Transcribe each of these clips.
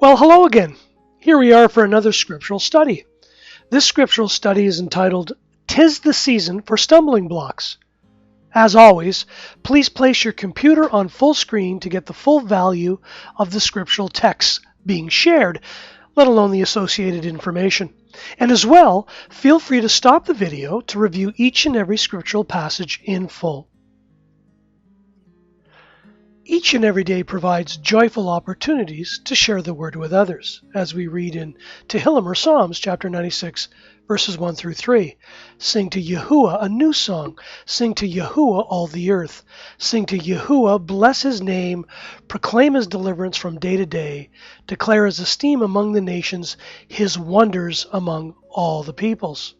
Well, hello again. Here we are for another scriptural study. This scriptural study is entitled, "'Tis the Season for Stumbling Blocks." As always, please place your computer on full screen to get the full value of the scriptural texts being shared, let alone the associated information. And as well, feel free to stop the video to review each and every scriptural passage in full. Each and every day provides joyful opportunities to share the word with others, as we read in Tehillim or Psalms chapter 96, verses 1 through 3. Sing to YAHUAH a new song. Sing to YAHUAH all the earth. Sing to YAHUAH, bless his name, proclaim his deliverance from day to day, declare his esteem among the nations, his wonders among all the peoples.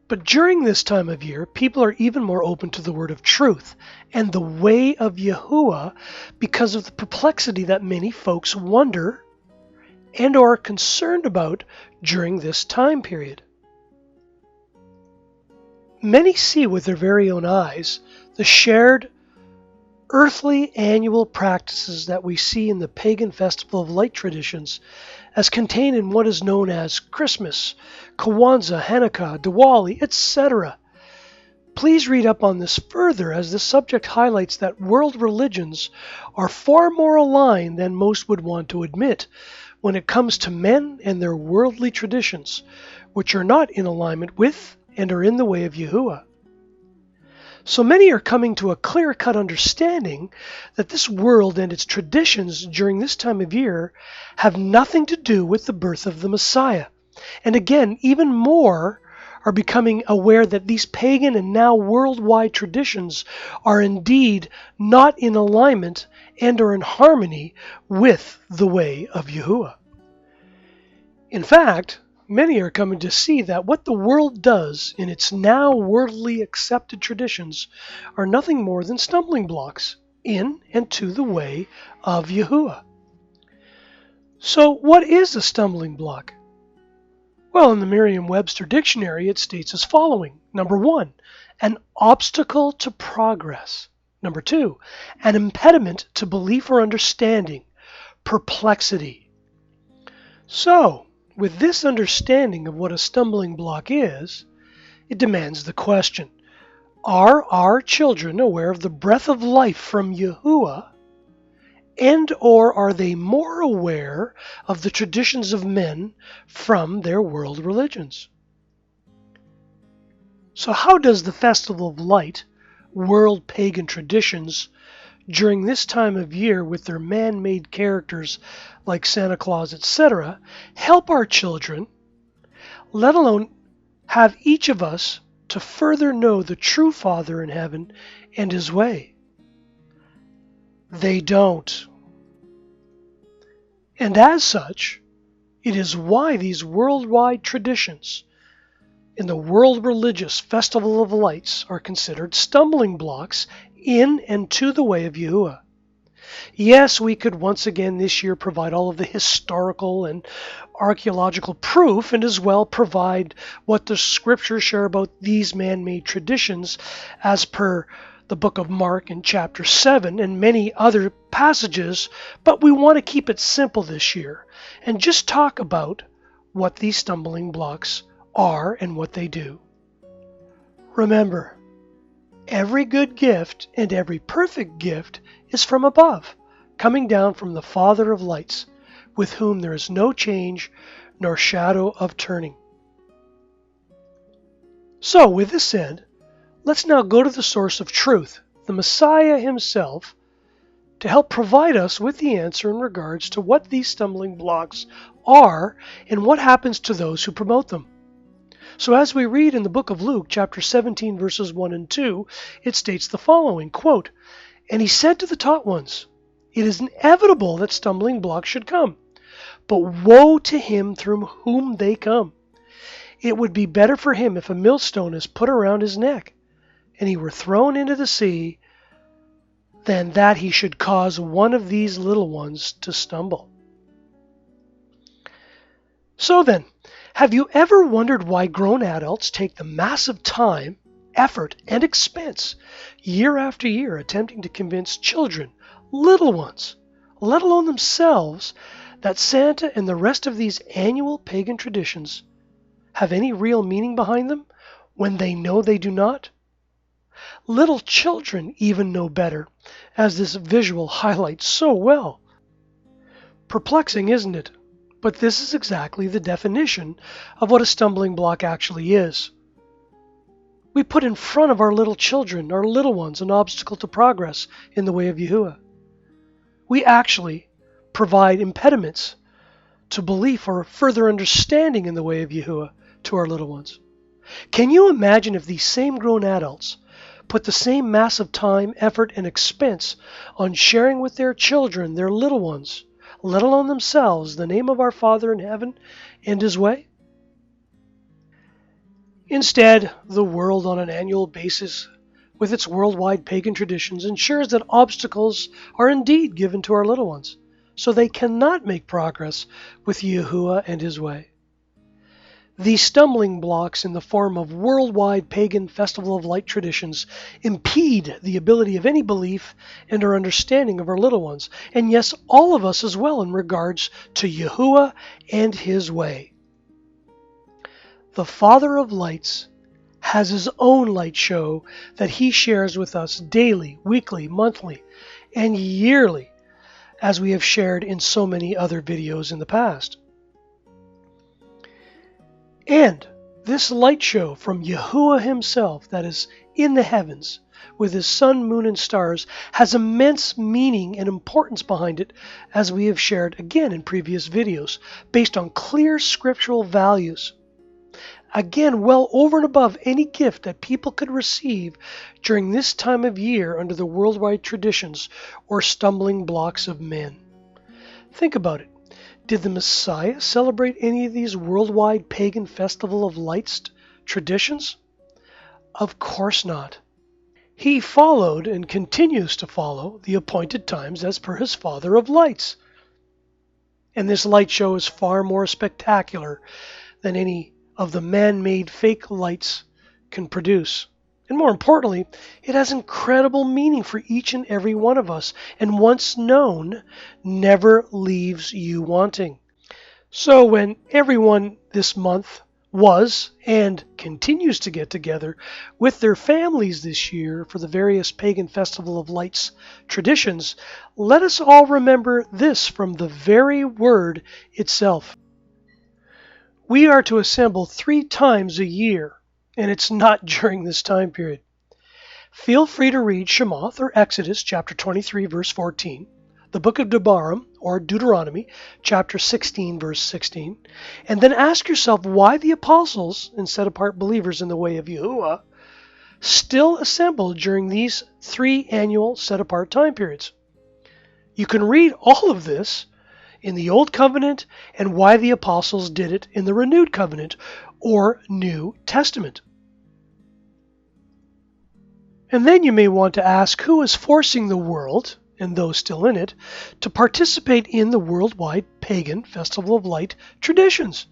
But during this time of year, people are even more open to the word of truth and the way of YAHUAH because of the perplexity that many folks wonder and are concerned about during this time period. Many see with their very own eyes the shared earthly annual practices that we see in the pagan festival of light traditions as contained in what is known as Christmas, Kwanzaa, Hanukkah, Diwali, etc. Please read up on this further, as the subject highlights that world religions are far more aligned than most would want to admit when it comes to men and their worldly traditions, which are not in alignment with and are in the way of YAHUAH. So many are coming to a clear-cut understanding that this world and its traditions during this time of year have nothing to do with the birth of the Messiah. And again, even more are becoming aware that these pagan and now worldwide traditions are indeed not in alignment and are in harmony with the way of YAHUAH. In fact, many are coming to see that what the world does in its now worldly accepted traditions are nothing more than stumbling blocks in and to the way of YAHUAH. So what is a stumbling block? Well, in the Merriam-Webster dictionary, it states as following. Number 1, an obstacle to progress. Number 2, an impediment to belief or understanding, perplexity. So, with this understanding of what a stumbling block is, it demands the question, are our children aware of the breath of life from YAHUAH, and or are they more aware of the traditions of men from their world religions? So how does the Festival of Light, world pagan traditions, during this time of year with their man-made characters like Santa Claus, etc., help our children, let alone have each of us to further know the true Father in heaven and his way? They don't. And as such, it is why these worldwide traditions in the world religious Festival of Lights are considered stumbling blocks in and to the way of YAHUAH. Yes, we could once again this year provide all of the historical and archaeological proof and as well provide what the scriptures share about these man-made traditions as per the book of Mark in chapter 7 and many other passages, but we want to keep it simple this year and just talk about what these stumbling blocks are and what they do. Remember, every good gift and every perfect gift is from above, coming down from the Father of lights, with whom there is no change nor shadow of turning. So, with this said, let's now go to the source of truth, the Messiah himself, to help provide us with the answer in regards to what these stumbling blocks are and what happens to those who promote them. So as we read in the book of Luke, chapter 17, verses 1 and 2, it states the following, quote, "And he said to the taught ones, it is inevitable that stumbling blocks should come, but woe to him through whom they come. It would be better for him if a millstone is put around his neck, and he were thrown into the sea, than that he should cause one of these little ones to stumble." So then, have you ever wondered why grown adults take the massive time, effort, and expense year after year attempting to convince children, little ones, let alone themselves, that Santa and the rest of these annual pagan traditions have any real meaning behind them when they know they do not? Little children even know better, as this visual highlights so well. Perplexing, isn't it? But this is exactly the definition of what a stumbling block actually is. We put in front of our little children, our little ones, an obstacle to progress in the way of YAHUAH. We actually provide impediments to belief or further understanding in the way of YAHUAH to our little ones. Can you imagine if these same grown adults put the same massive time, effort, and expense on sharing with their children, their little ones, let alone themselves, the name of our Father in heaven and His way? Instead, the world on an annual basis, with its worldwide pagan traditions, ensures that obstacles are indeed given to our little ones, so they cannot make progress with YAHUAH and His way. These stumbling blocks in the form of worldwide pagan Festival of Light traditions impede the ability of any belief and our understanding of our little ones, and yes, all of us as well in regards to YAHUAH and His way. The Father of Lights has His own light show that He shares with us daily, weekly, monthly, and yearly, as we have shared in so many other videos in the past. And this light show from YAHUAH Himself that is in the heavens with His sun, moon, and stars has immense meaning and importance behind it, as we have shared again in previous videos, based on clear scriptural values. Again, well over and above any gift that people could receive during this time of year under the worldwide traditions or stumbling blocks of men. Think about it. Did the Messiah celebrate any of these worldwide pagan Festival of Lights traditions? Of course not. He followed and continues to follow the appointed times as per His Father of Lights. And this light show is far more spectacular than any of the man-made fake lights can produce. And more importantly, it has incredible meaning for each and every one of us, and once known, never leaves you wanting. So when everyone this month was and continues to get together with their families this year for the various pagan Festival of Lights traditions, let us all remember this from the very word itself. We are to assemble 3 times a year, and it's not during this time period. Feel free to read Shemoth or Exodus chapter 23 verse 14, the book of Devarim or Deuteronomy chapter 16 verse 16, and then ask yourself why the apostles and set-apart believers in the way of YAHUAH still assemble during these 3 annual set-apart time periods. You can read all of this in the Old Covenant and why the apostles did it in the Renewed Covenant or New Testament. And then you may want to ask who is forcing the world, and those still in it, to participate in the worldwide pagan Festival of Light traditions.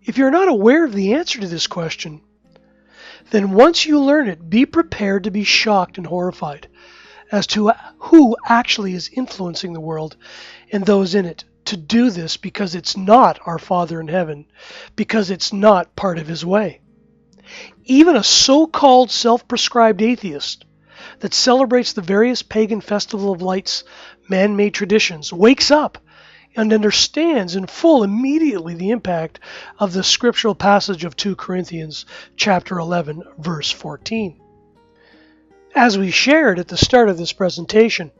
If you're not aware of the answer to this question, then once you learn it, be prepared to be shocked and horrified as to who actually is influencing the world and those in it to do this, because it's not our Father in heaven, because it's not part of His way. Even a so-called self-prescribed atheist that celebrates the various pagan Festival of Lights man-made traditions wakes up and understands in full immediately the impact of the scriptural passage of 2 Corinthians chapter 11 verse 14. As we shared at the start of this presentation,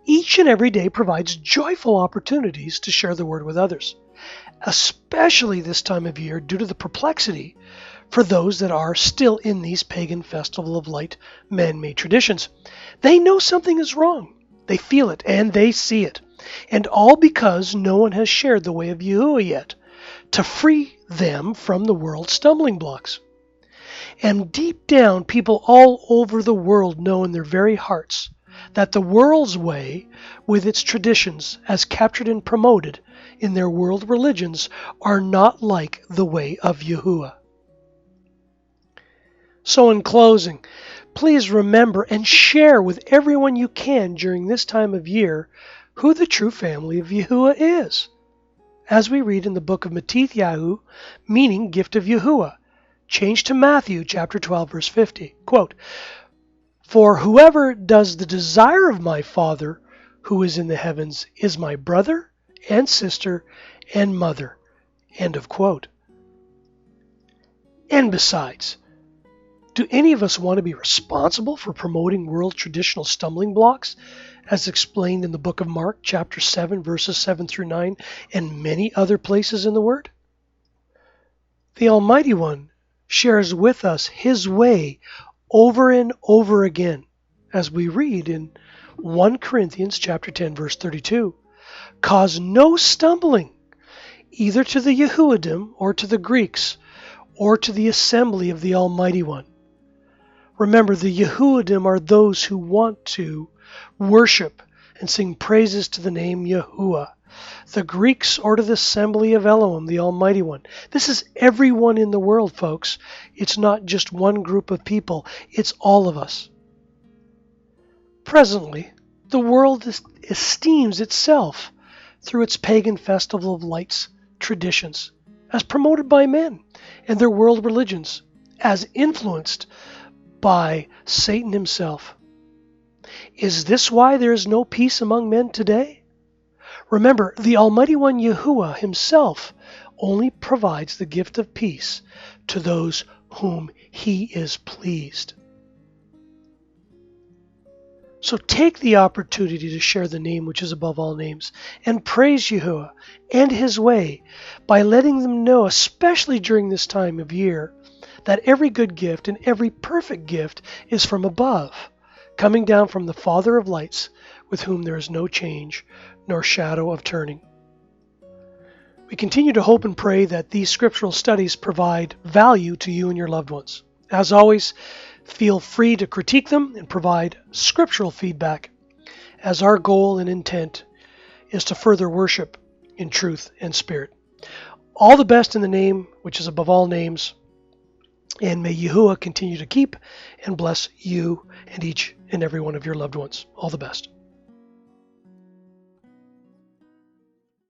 each and every day provides joyful opportunities to share the word with others, especially this time of year due to the perplexity for those that are still in these pagan Festival of Light man-made traditions. They know something is wrong. They feel it and they see it. And all because no one has shared the way of YAHUAH yet to free them from the world's stumbling blocks. And deep down, people all over the world know in their very hearts that the world's way, with its traditions as captured and promoted in their world religions, are not like the way of YAHUAH. So in closing, please remember and share with everyone you can during this time of year who the true family of YAHUAH is, as we read in the book of Matith Yahu, meaning gift of YAHUAH, changed to Matthew chapter 12, verse 50. Quote, "For whoever does the desire of my Father who is in the heavens is my brother and sister and mother." End of quote. And besides, do any of us want to be responsible for promoting world traditional stumbling blocks, as explained in the book of Mark, chapter 7, verses 7 through 9, and many other places in the Word? The Almighty One shares with us His way over and over again, as we read in 1 Corinthians chapter 10, verse 32. Cause no stumbling, either to the Yehudim or to the Greeks, or to the assembly of the Almighty One. Remember, the Yehudim are those who want to worship and sing praises to the name YAHUAH. The Greeks are to the assembly of Elohim, the Almighty One. This is everyone in the world, folks. It's not just one group of people. It's all of us. Presently, the world esteems itself through its pagan festival of lights traditions, as promoted by men and their world religions, as influenced by Satan himself. Is this why there is no peace among men today? Remember, the Almighty One YAHUAH himself only provides the gift of peace to those whom He is pleased. So take the opportunity to share the name which is above all names and praise YAHUAH and His way by letting them know, especially during this time of year, that every good gift and every perfect gift is from above, coming down from the Father of lights, with whom there is no change nor shadow of turning. We continue to hope and pray that these scriptural studies provide value to you and your loved ones. As always, feel free to critique them and provide scriptural feedback, as our goal and intent is to further worship in truth and spirit. All the best in the name which is above all names, and may YAHUAH continue to keep and bless you and each and every one of your loved ones. All the best.